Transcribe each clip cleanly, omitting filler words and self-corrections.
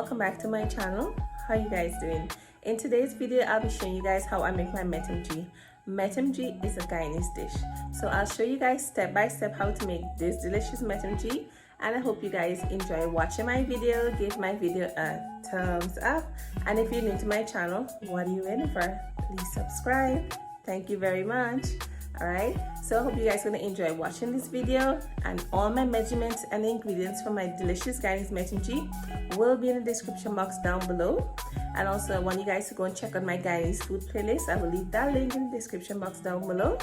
welcome back to my channel. How you guys doing? In today's video I'll be showing you guys how I make my metemgee. Metemgee is a Guyanese dish, so I'll show you guys step by step how to make this delicious metemgee, and I hope you guys enjoy watching my video. Give my video a thumbs up, and if you're new to my channel, what are you waiting for? Please subscribe. Thank you very much. Alright, so I hope you guys are going to enjoy watching this video, and all my measurements and ingredients for my delicious Guyanese metemgee will be in the description box down below. And also I want you guys to go and check out my Guyanese food playlist. I will leave that link in the description box down below.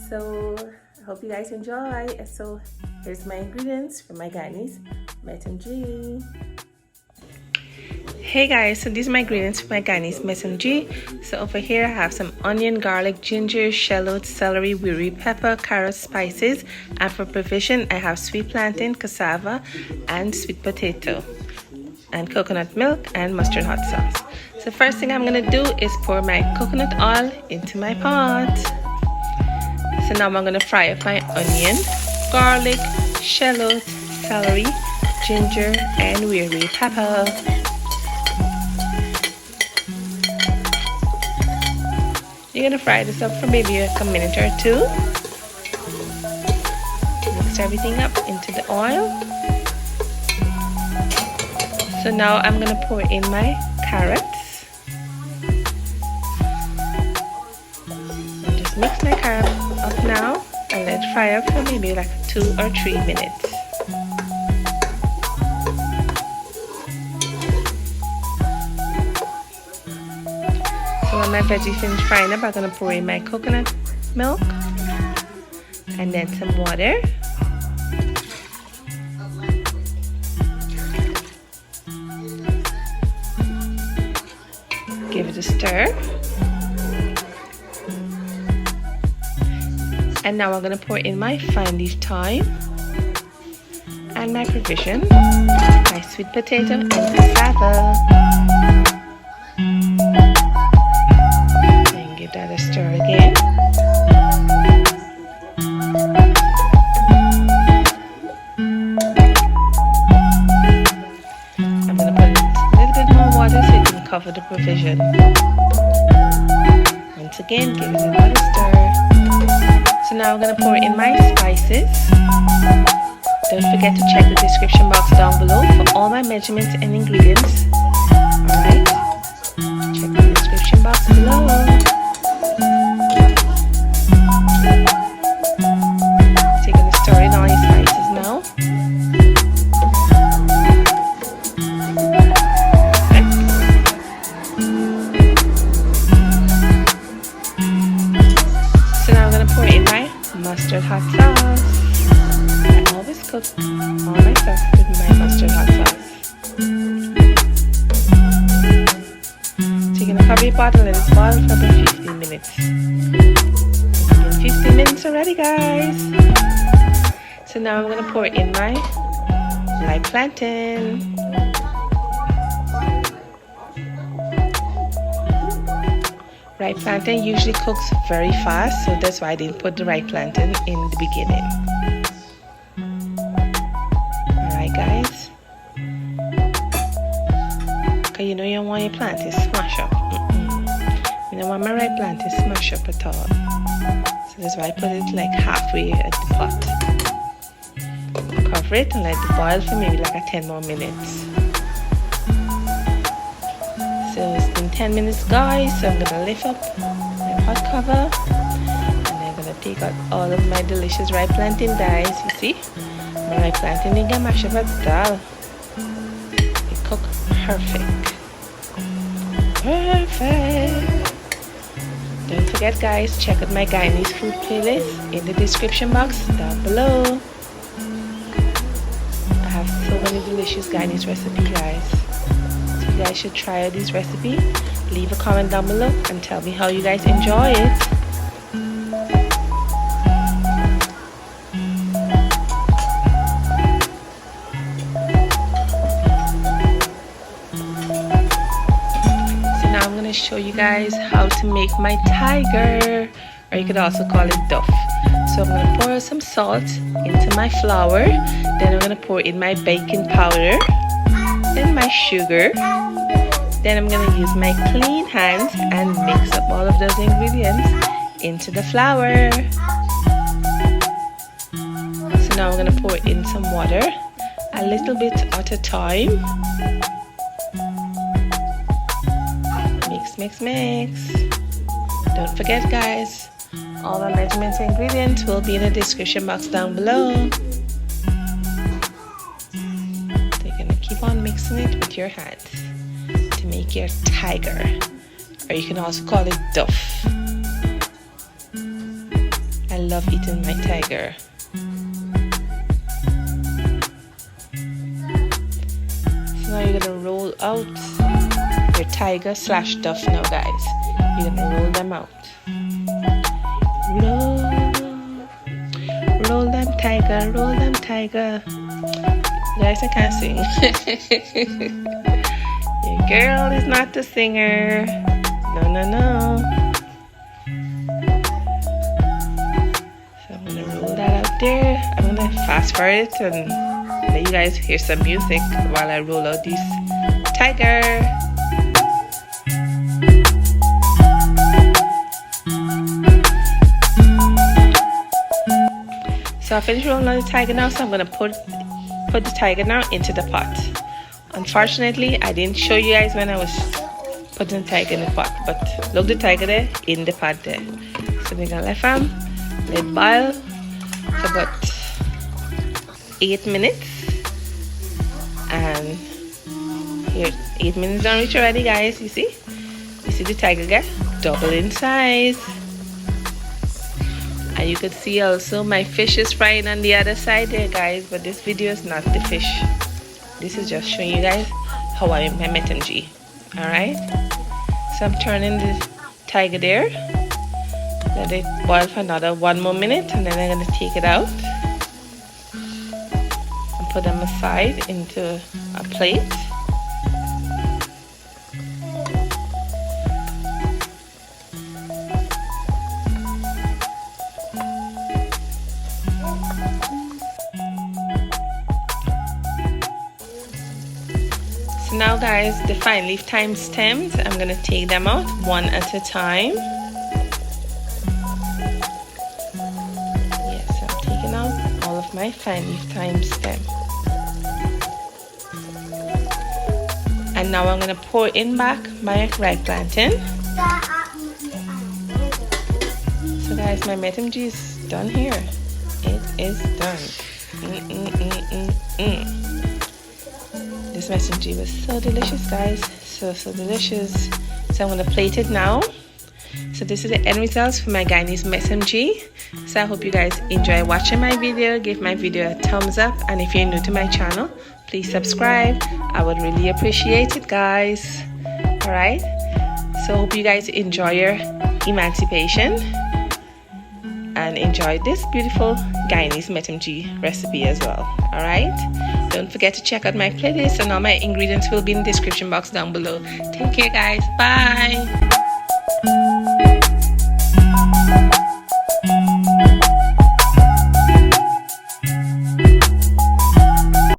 So I hope you guys enjoy. So here's my ingredients for my Guyanese metemgee. Hey guys, so these are my ingredients for my Guyanese metemgee. So over here I have some onion, garlic, ginger, shallots, celery, wiri, pepper, carrots, spices, and for provision I have sweet plantain, cassava, and sweet potato, and coconut milk and mustard hot sauce. So first thing I'm gonna do is pour my coconut oil into my pot. So now I'm gonna fry up my onion, garlic, shallots, celery, ginger, and wiri pepper. You're gonna fry this up for maybe a minute or two. Mix everything up into the oil. So now I'm gonna pour in my carrots. And just mix my carrot up now and let it fry up for maybe like 2 or 3 minutes. So when my veggies finish frying up, I'm gonna pour in my coconut milk and then some water. Give it a stir. And now I'm going to pour in my fine leaf thyme and my provision, my sweet potato and cassava. And give that a stir again. I'm going to put a little bit more water so you can cover the provision. Once again, give it another stir. So now I'm going to pour in my spices. Don't forget to check the description box down below for all my measurements and ingredients. Alright, check the description box below. So you're going to stir in all your spices now. Mustard hot sauce. I always cook all my stuff with my mustard hot sauce. So you're gonna cover your pot and let it boil for about 15 minutes. It's been 15 minutes already, guys. So now I'm gonna pour in my plantain. Ripe plantain usually cooks very fast, so that's why I didn't put the ripe plantain in the beginning. Alright guys. Because you know you don't want your plantain smash up. You don't want my ripe plantain smash up at all. So that's why I put it like halfway at the pot. Cover it and let it boil for maybe like 10 more minutes. So it's been 10 minutes, guys, so I'm going to lift up my pot cover and I'm going to take out all of my delicious ripe plantain, guys. You see, my ripe plantain didn't get mashed up at all. It cooked perfect. Perfect. Don't forget, guys, check out my Guyanese food playlist in the description box down below. I have so many delicious Guyanese recipes, guys. You guys should try out this recipe. Leave a comment down below and tell me how you guys enjoy it. So now I'm going to show you guys how to make my tiger, or you could also call it Duff. So I'm going to pour some salt into my flour. Then I'm going to pour in my baking powder. in my sugar. Then I'm going to use my clean hands and mix up all of those ingredients into the flour. So now I'm going to pour in some water, a little bit at a time. Mix, mix, mix. Don't forget, guys, all the measurements and ingredients will be in the description box down below. So you're going to keep on mixing it with your hands to make your tiger, or you can also call it Duff. I love eating my tiger. So now you're going to roll out your tiger slash Duff now, guys. You're going to roll them out. Roll them tiger, roll them tiger. Guys, I can't sing. Your girl is not the singer. No, no, no. So I'm gonna roll that out there. I'm gonna fast forward it and let you guys hear some music while I roll out this tiger. So I finished rolling on the tiger now, so I'm gonna put the tiger now into the pot. Unfortunately, I didn't show you guys when I was putting the tiger in the pot, but look, the tiger there in the pot there. So we're gonna let it boil for about 8 minutes, and here 8 minutes done reach already, guys. You see the tiger get double in size. And you could see also my fish is frying on the other side there, guys, but this video is not the fish. This is just showing you guys how I make my metemgee. Alright, so I'm turning the tiger there, let it boil for another 1 more minute, and then I'm going to take it out and put them aside into a plate. Now, guys, the fine leaf thyme stems, I'm going to take them out one at a time. Yes, I'm taking out all of my fine leaf thyme stem. And now I'm going to pour in back my ripe plantain. So, guys, my metemgee is done here. It is done. This metemgee was so delicious, guys, so delicious. So I'm going to plate it now. So this is the end results for my Guyanese metemgee. So I hope you guys enjoy watching my video. Give my video a thumbs up, and if you're new to my channel, please subscribe. I would really appreciate it, guys. All right, so hope you guys enjoy your emancipation and enjoy this beautiful Guyanese metemgee recipe as well. All right, don't forget to check out my playlist, and all my ingredients will be in the description box down below. Take care, guys. Bye.